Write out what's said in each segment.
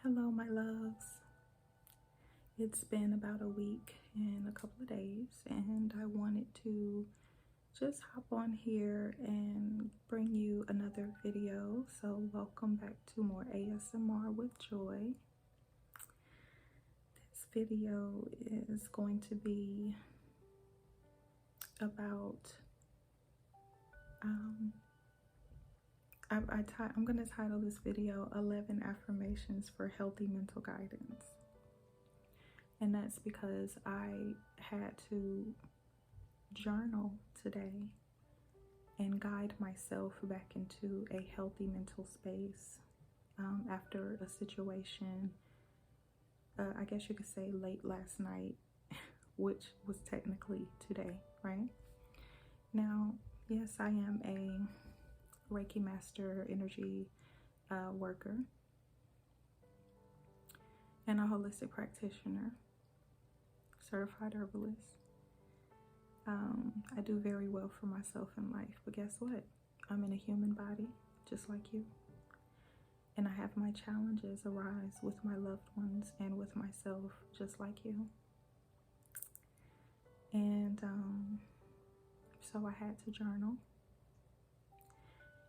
Hello, my loves. It's been about a week and a couple of days, and I wanted to just hop on here and bring you another video. So, welcome back to more ASMR with Joy. This video is going to be about I'm going to title this video 11 Affirmations for Healthy Mental Guidance. And that's because I had to journal today and guide myself back into a healthy mental space after a situation, I guess you could say late last night, which was technically today, right? Now, yes, I am a Reiki Master energy worker and a holistic practitioner, certified herbalist. I do very well for myself in life, but guess what? I'm in a human body just like you, and I have my challenges arise with my loved ones and with myself just like you. And so I had to journal.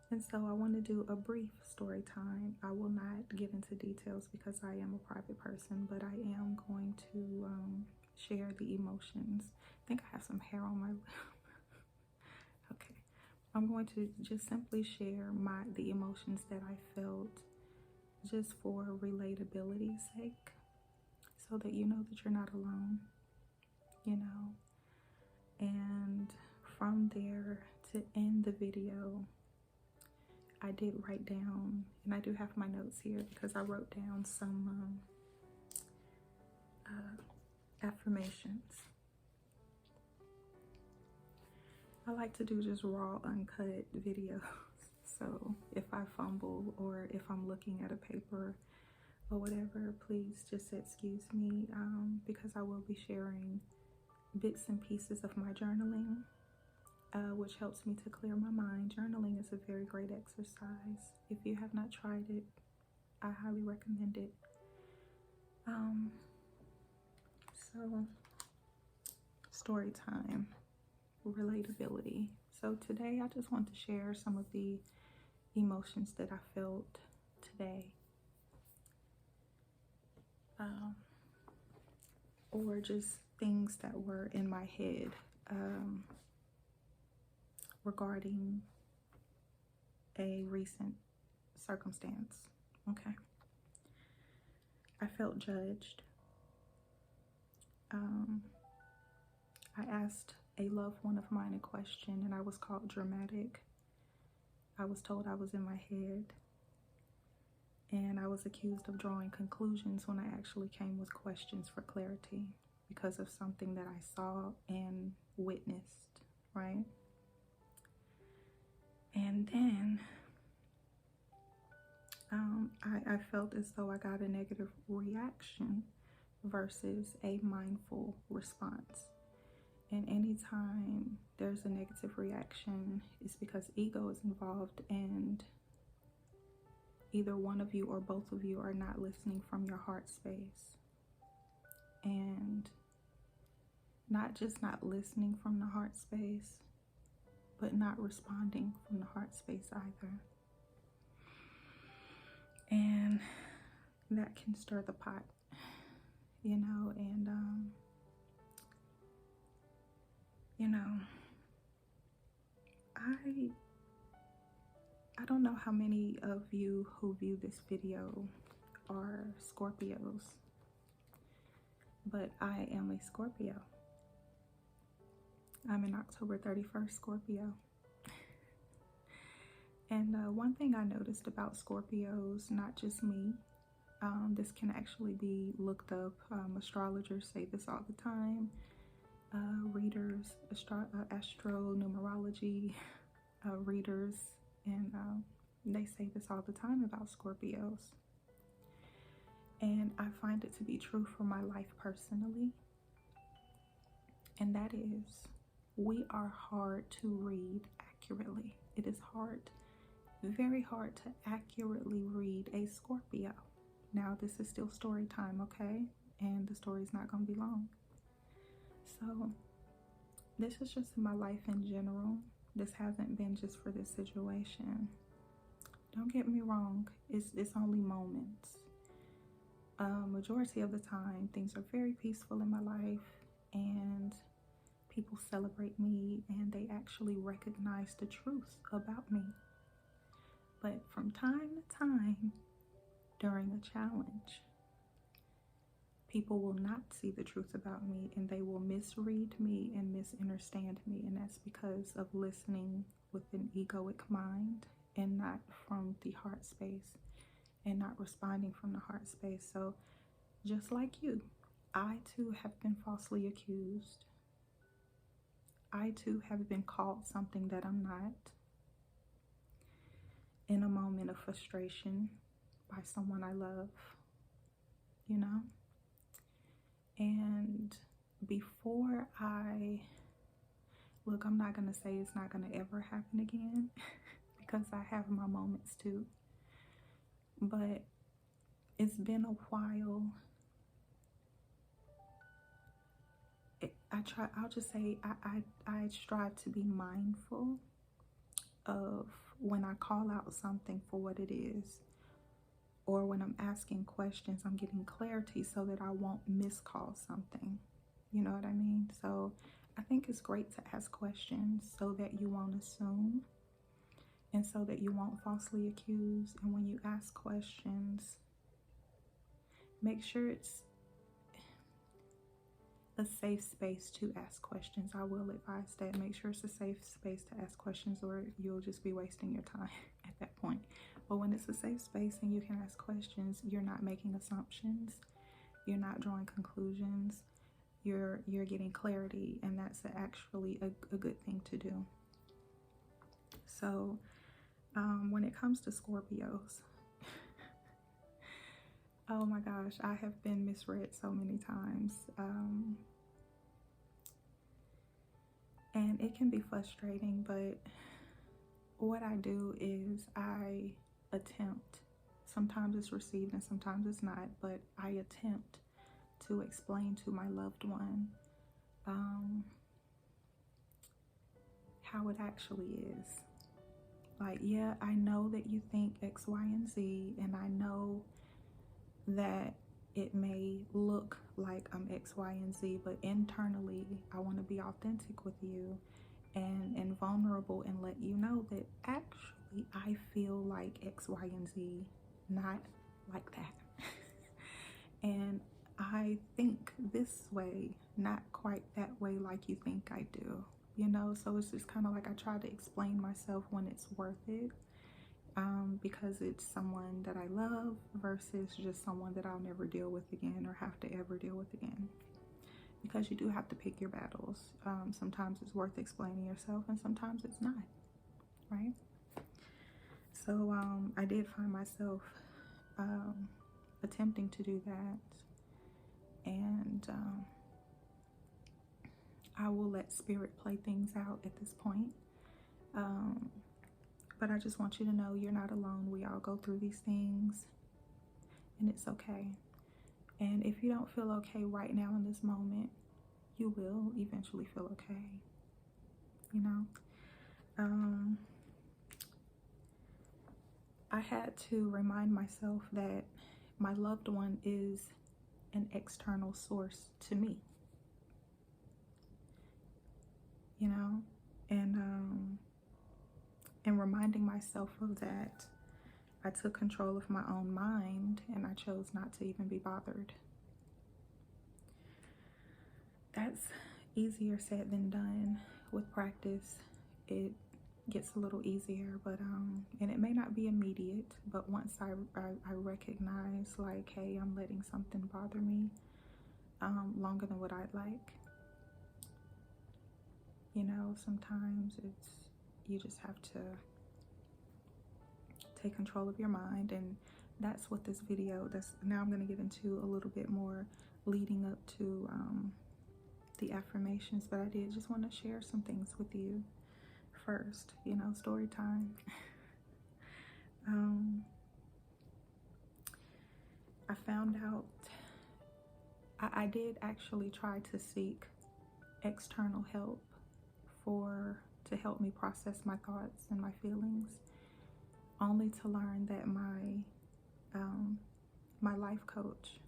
And so I want to do a brief story time. I will not get into details because I am a private person, but I am going to share the emotions. I think I have some hair on my lip. Okay. I'm going to just simply share the emotions that I felt, just for relatability's sake, so that you know that you're not alone, And from there, to end the video, I did write down, and I do have my notes here because I wrote down some affirmations. I like to do just raw, uncut videos. So if I fumble or if I'm looking at a paper or whatever, please just excuse me because I will be sharing bits and pieces of my journaling, which helps me to clear my mind. Journaling is a very great exercise. If you have not tried it, I highly recommend it. So, story time, relatability. So today I just want to share some of the emotions that I felt today, or just things that were in my head regarding a recent circumstance. Okay. I felt judged. I asked a loved one of mine a question and I was called dramatic. I was told I was in my head, and I was accused of drawing conclusions when I actually came with questions for clarity because of something that I saw and witnessed, right? And then I felt as though I got a negative reaction versus a mindful response. And anytime there's a negative reaction, it's because ego is involved, and either one of you or both of you are not listening from your heart space. And not just not listening from the heart space, but not responding from the heart space either. And that can stir the pot, and I don't know how many of you who view this video are Scorpios, but I am a Scorpio. I'm an October 31st Scorpio. And one thing I noticed about Scorpios, not just me, this can actually be looked up. Astrologers say this all the time. Readers, astronumerology readers, and they say this all the time about Scorpios. And I find it to be true for my life personally. And that is, we are hard to read accurately. It is hard, very hard to accurately read a Scorpio. Now, this is still story time, okay? And the story's not going to be long. So, this is just my life in general. This hasn't been just for this situation. Don't get me wrong, it's only moments. Majority of the time, things are very peaceful in my life, and people celebrate me, and they actually recognize the truth about me. But from time to time, during a challenge, people will not see the truth about me, and they will misread me and misunderstand me, and that's because of listening with an egoic mind and not from the heart space, and not responding from the heart space. So just like you, I too have been falsely accused. I too have been called something that I'm not in a moment of frustration by someone I love, you know? And before look, I'm not going to say it's not going to ever happen again because I have my moments too. But it's been a while. I'll just say I strive to be mindful of when I call out something for what it is, or when I'm asking questions, I'm getting clarity so that I won't miscall something. You know what I mean? So I think it's great to ask questions so that you won't assume, and so that you won't falsely accuse. And when you ask questions, make sure it's a safe space to ask questions. I will advise that. Make sure it's a safe space to ask questions, or you'll just be wasting your time at that point. But when it's a safe space and you can ask questions, you're not making assumptions, you're not drawing conclusions, you're getting clarity, and that's actually a good thing to do. So when it comes to Scorpios, oh my gosh, I have been misread so many times. And it can be frustrating, but what I do is I attempt. Sometimes it's received and sometimes it's not, but I attempt to explain to my loved one how it actually is. Like, yeah, I know that you think X, Y, and Z, and I know that it may look like I'm X, Y, and Z, but internally, I want to be authentic with you and vulnerable and let you know that actually I feel like X, Y, and Z, not like that. And I think this way, not quite that way like you think I do, you know? So it's just kind of like I try to explain myself when it's worth it. Because it's someone that I love versus just someone that I'll never deal with again or have to ever deal with again. Because you do have to pick your battles. Sometimes it's worth explaining yourself and sometimes it's not, right? So I did find myself attempting to do that, and I will let spirit play things out at this point. But I just want you to know you're not alone. We all go through these things, and it's okay. And if you don't feel okay right now in this moment, you will eventually feel okay, you know? I had to remind myself that my loved one is an external source to me, you know? And reminding myself of that, I took control of my own mind and I chose not to even be bothered. That's easier said than done. With practice, it gets a little easier, but and it may not be immediate, but once I recognize, like, hey, I'm letting something bother me longer than what I'd like, you know, sometimes you just have to take control of your mind. And that's what this video, now I'm going to get into a little bit more leading up to the affirmations, but I did just want to share some things with you first, you know, story time. I found out I did actually try to seek external help to help me process my thoughts and my feelings, only to learn that my life coach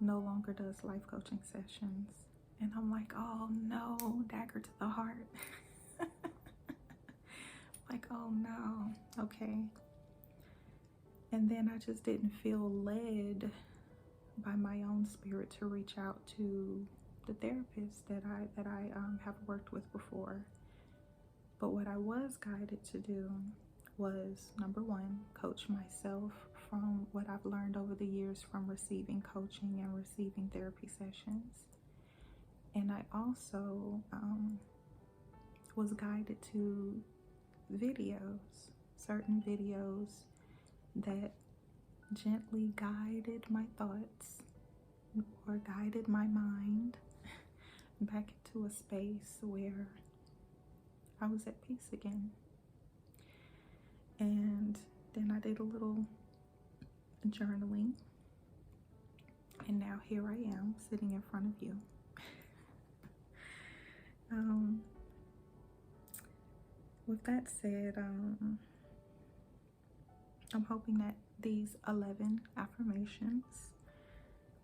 no longer does life coaching sessions. And I'm like, oh no, dagger to the heart. Like, oh no, okay. And then I just didn't feel led by my own spirit to reach out to the therapist that I have worked with before. But what I was guided to do was, number one, coach myself from what I've learned over the years from receiving coaching and receiving therapy sessions. And I also was guided to videos, certain videos that gently guided my thoughts or guided my mind back into a space where I was at peace again. And then I did a little journaling, and now here I am sitting in front of you. With that said, I'm hoping that these 11 affirmations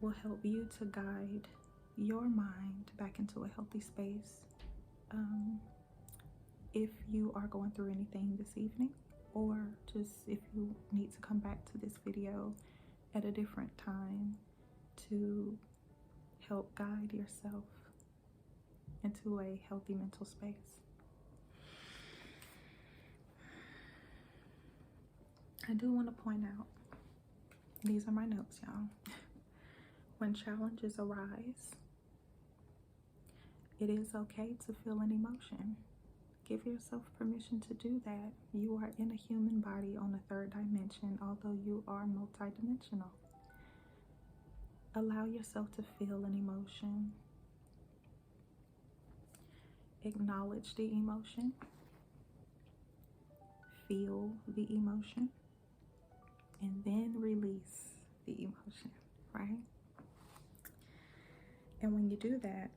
will help you to guide your mind back into a healthy space. If you are going through anything this evening, or just if you need to come back to this video at a different time to help guide yourself into a healthy mental space. I do want to point out, these are my notes, y'all. When challenges arise, it is okay to feel an emotion. Give yourself permission to do that. You are in a human body on a third dimension, although you are multidimensional. Allow yourself to feel an emotion. Acknowledge the emotion. Feel the emotion. And then release the emotion, right? And when you do that,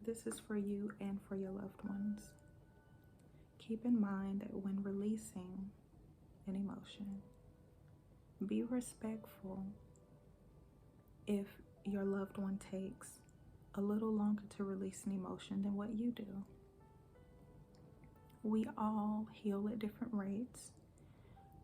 this is for you and for your loved ones. Keep in mind that when releasing an emotion, be respectful if your loved one takes a little longer to release an emotion than what you do. We all heal at different rates.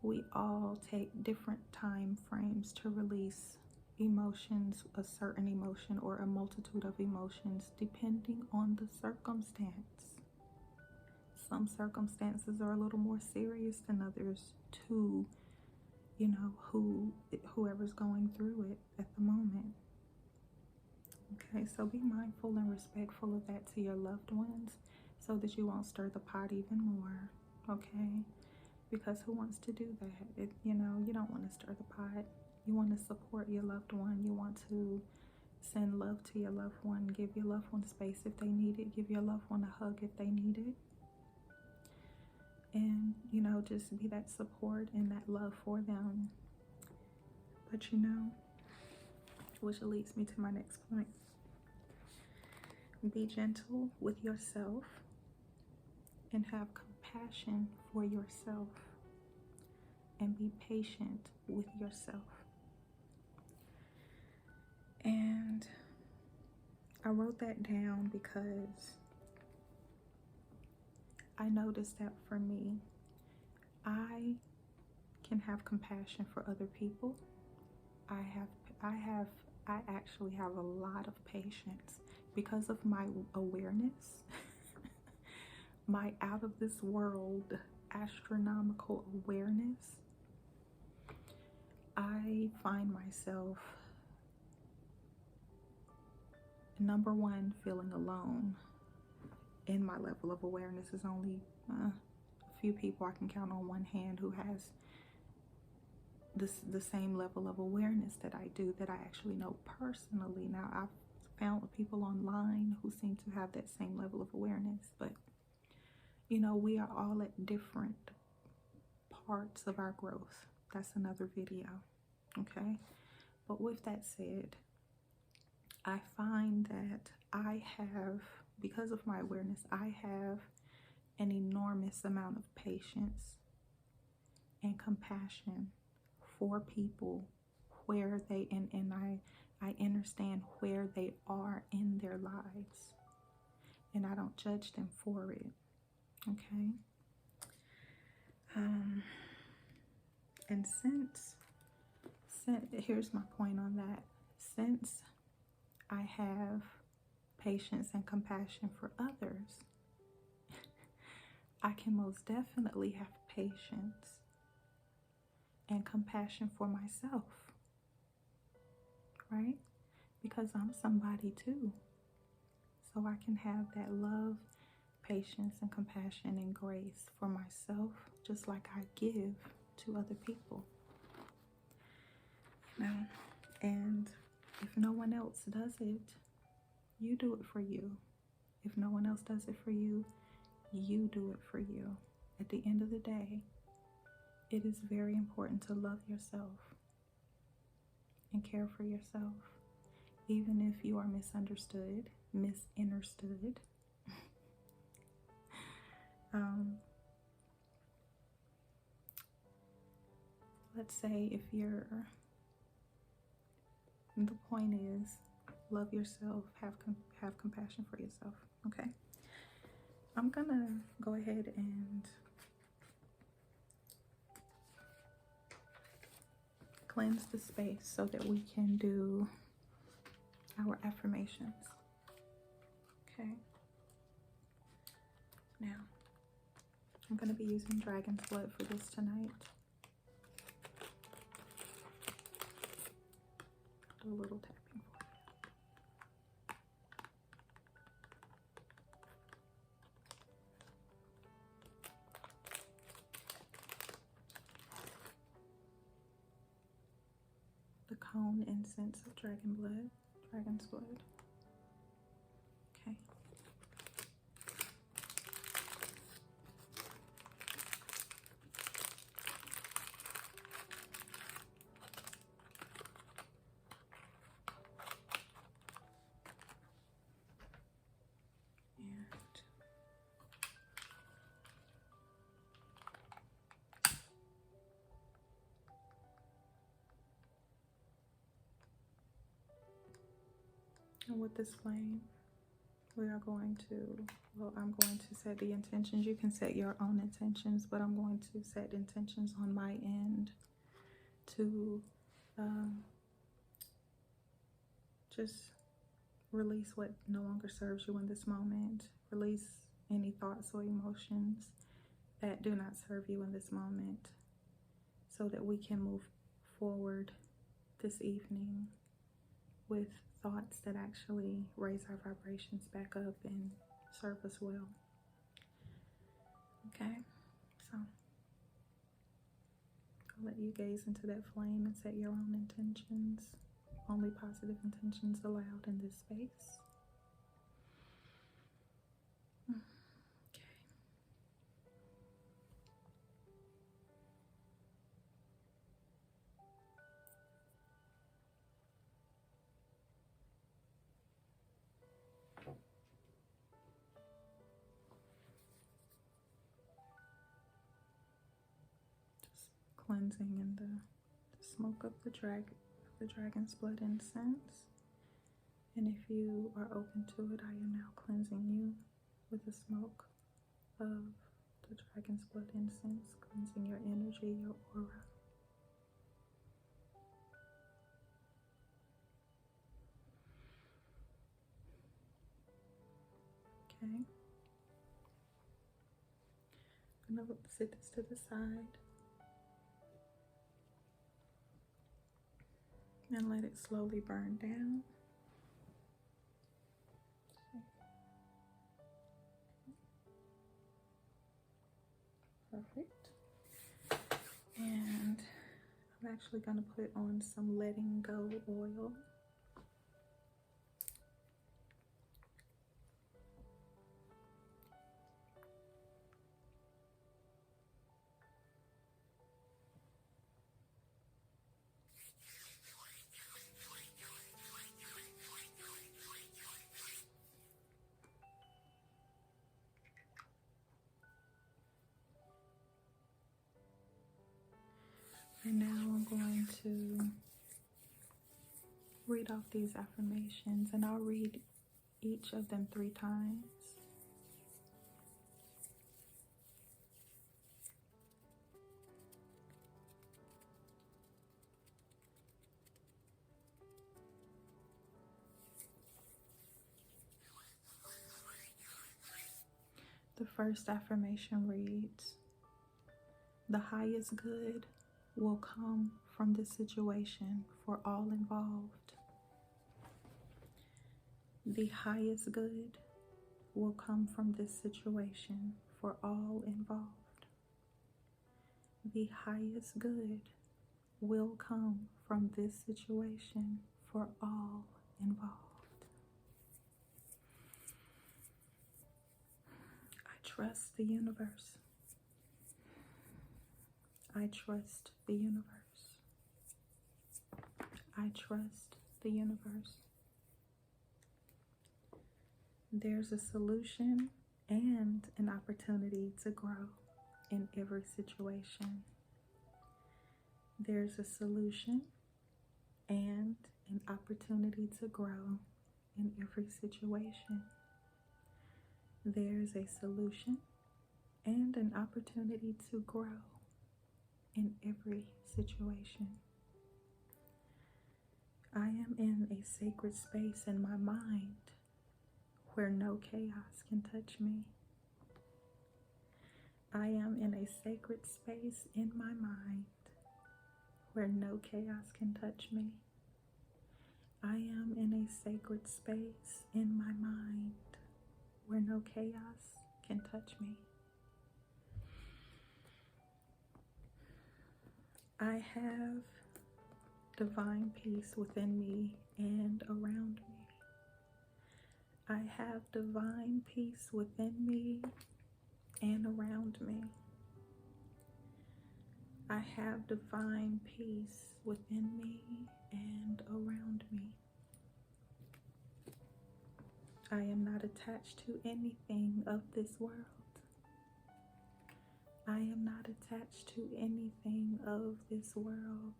We all take different time frames to release emotions, a certain emotion or a multitude of emotions, depending on the circumstance. Some circumstances are a little more serious than others to, whoever's going through it at the moment. Okay, so be mindful and respectful of that to your loved ones so that you won't stir the pot even more, okay? Because who wants to do that? You don't want to stir the pot. You want to support your loved one. You want to send love to your loved one. Give your loved one space if they need it. Give your loved one a hug if they need it. And, just be that support and that love for them. But, which leads me to my next point. Be gentle with yourself and have compassion for yourself, and be patient with yourself. And I wrote that down because I noticed that for me, I can have compassion for other people. I actually have a lot of patience because of my awareness, my out of this world astronomical awareness. I find myself, number one, feeling alone. In my level of awareness is only a few people I can count on one hand who has the same level of awareness that I do, that I actually know personally. Now, I've found people online who seem to have that same level of awareness, but we are all at different parts of our growth. That's another video, Okay. But with that said, I find that because of my awareness, I have an enormous amount of patience and compassion for people where they, and I understand where they are in their lives, and I don't judge them for it. Okay. And here's my point on that. Since I have patience and compassion for others, I can most definitely have patience and compassion for myself, right? Because I'm somebody too. So I can have that love, patience, and compassion and grace for myself, just like I give to other people. Now, and if no one else does it, you do it for you. If no one else does it for you, you do it for you. At the end of the day, it is very important to love yourself and care for yourself, even if you are misunderstood. Let's say the point is, love yourself, have compassion for yourself. Okay. I'm gonna go ahead and cleanse the space so that we can do our affirmations. Okay. Now, I'm gonna be using dragon's blood for this tonight. Do a little tapping for you. The cone incense of dragon's blood. Okay. And with this flame, I'm going to set the intentions. You can set your own intentions, but I'm going to set intentions on my end to just release what no longer serves you in this moment. Release any thoughts or emotions that do not serve you in this moment, so that we can move forward this evening with thoughts that actually raise our vibrations back up and serve us well. Okay, so I'll let you gaze into that flame and set your own intentions. Only positive intentions allowed in this space. Okay. Just cleansing in the smoke of the dragon's blood incense. And if you are open to it, I am now cleansing you with the smoke of the dragon's blood incense, cleansing your energy, your aura. Okay. I'm going to sit this to the side and let it slowly burn down. Perfect. And I'm actually going to put on some letting go oil. I'm going to read off these affirmations, and I'll read each of them 3 times. The first affirmation reads, "The highest good will come from this situation for all involved." The highest good will come from this situation for all involved. The highest good will come from this situation for all involved. I trust the universe. I trust the universe. I trust the universe. There's a solution and an opportunity to grow in every situation. There's a solution and an opportunity to grow in every situation. There's a solution and an opportunity to grow in every situation. I am in a sacred space in my mind where no chaos can touch me. I am in a sacred space in my mind where no chaos can touch me. I am in a sacred space in my mind where no chaos can touch me. I have divine peace within me and around me. I have divine peace within me and around me. I have divine peace within me and around me. I am not attached to anything of this world. I am not attached to anything of this world.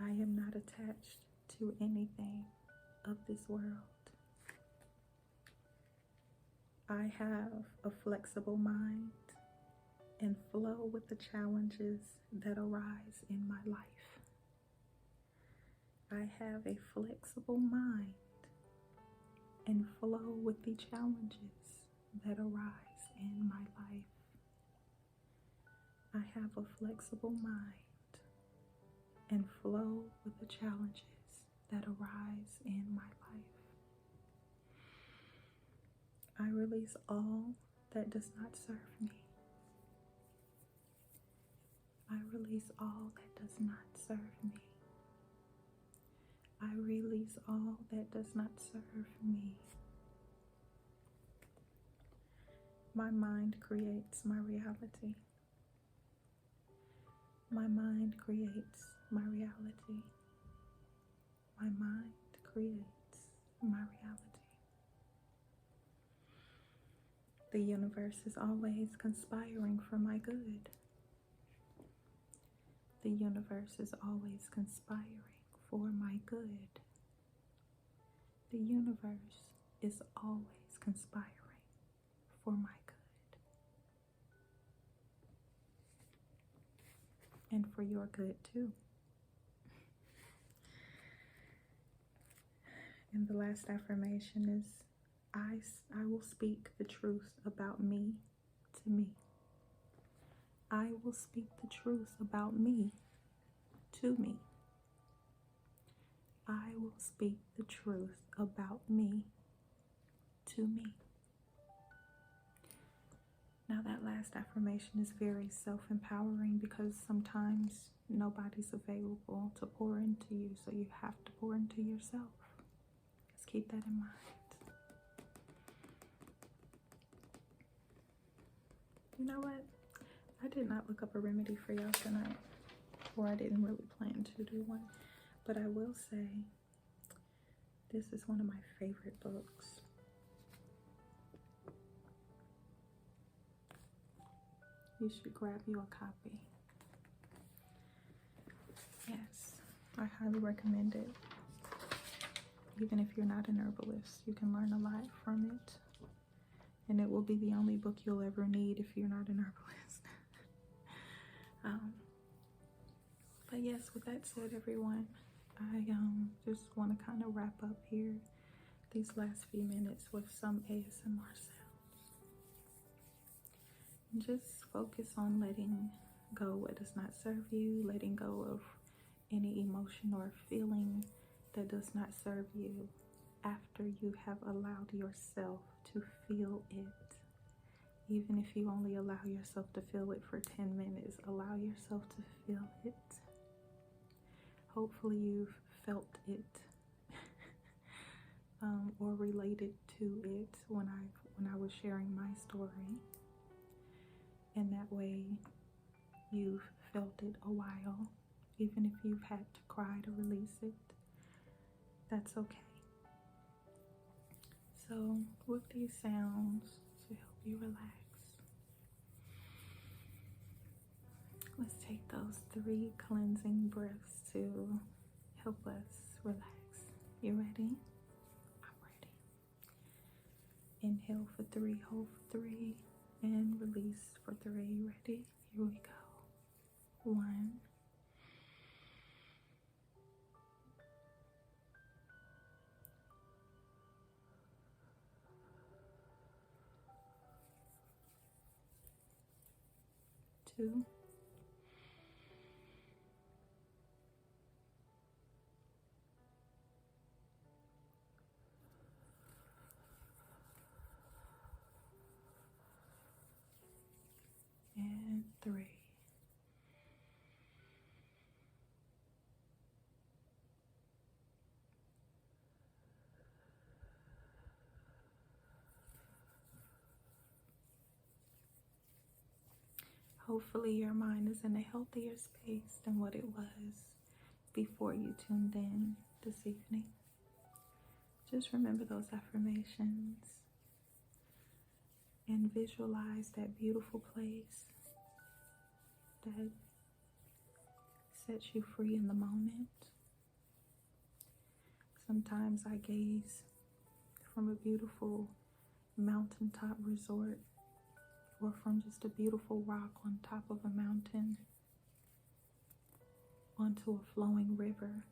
I am not attached to anything of this world. I have a flexible mind and flow with the challenges that arise in my life. I have a flexible mind and flow with the challenges that arise in my life. I have a flexible mind and flow with the challenges that arise in my life. I release all that does not serve me. I release all that does not serve me. I release all that does not serve me. My mind creates my reality. My mind creates my reality. My mind creates my reality. The universe is always conspiring for my good. The universe is always conspiring for my good. The universe is always conspiring for my good. And for your good too. And the last affirmation is, I will speak the truth about me to me. I will speak the truth about me to me. I will speak the truth about me to me. Now that last affirmation is very self-empowering because sometimes nobody's available to pour into you, so you have to pour into yourself. Just keep that in mind. You know what? I did not look up a remedy for y'all tonight, or I didn't really plan to do one, but I will say this is one of my favorite books. You should grab you a copy. I highly recommend it. Even if you're not an herbalist, you can learn a lot from it. And it will be the only book you'll ever need if you're not an herbalist. But yes, with that said, everyone, I just want to kind of wrap up here these last few minutes with some ASMR sounds. And just focus on letting go what does not serve you, letting go of any emotion or feeling that does not serve you after you have allowed yourself to feel it. Even if you only allow yourself to feel it for 10 minutes, allow yourself to feel it. Hopefully you've felt it or related to it when I was sharing my story. And that way you've felt it a while. Even if you've had to cry to release it, that's okay. So with these sounds to help you relax, let's take those 3 cleansing breaths to help us relax. You ready? I'm ready. Inhale for 3, hold for 3, and release for 3. Ready? Here we go. 1, 2, 3. Hopefully your mind is in a healthier space than what it was before you tuned in this evening. Just remember those affirmations and visualize that beautiful place that sets you free in the moment. Sometimes I gaze from a beautiful mountaintop resort or from just a beautiful rock on top of a mountain onto a flowing river.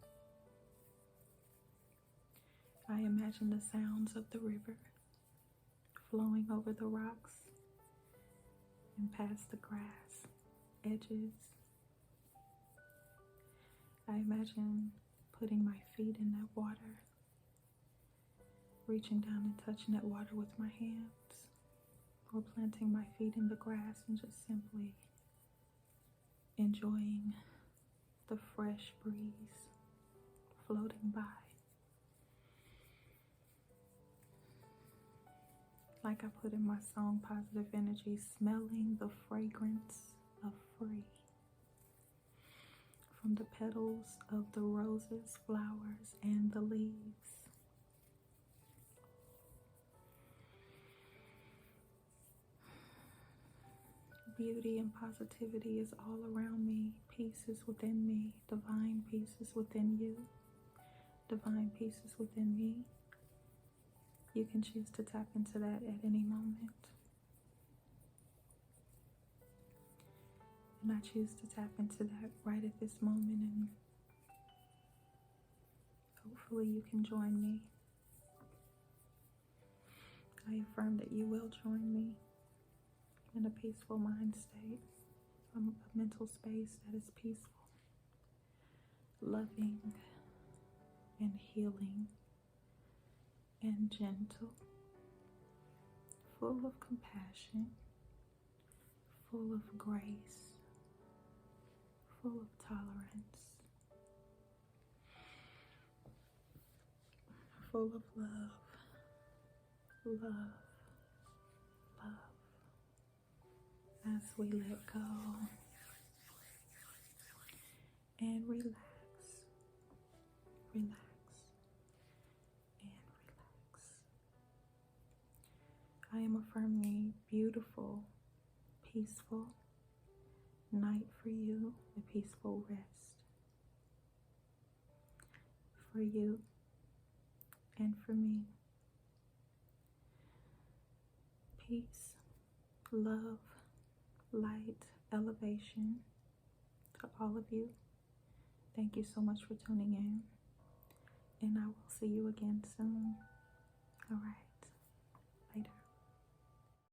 I imagine the sounds of the river flowing over the rocks and past the grass edges. I imagine putting my feet in that water, reaching down and touching that water with my hands, or planting my feet in the grass and just simply enjoying the fresh breeze floating by. Like I put in my song Positive Energy, smelling the fragrance of free from the petals of the roses, flowers, and the leaves. Beauty and positivity is all around me. Peace is within me. Divine peace is within you. Divine peace is within me. You can choose to tap into that at any moment. And I choose to tap into that right at this moment, and hopefully you can join me. I affirm that you will join me in a peaceful mind state, a mental space that is peaceful, loving, and healing, and gentle, full of compassion, full of grace, full of tolerance, full of love, love, love. As we let go and relax, relax, and relax. I am affirming a beautiful, peaceful night for you, a peaceful rest. for you and for me. Peace, love, light, elevation to all of you. Thank you so much for tuning in, and I will see you again soon. All right.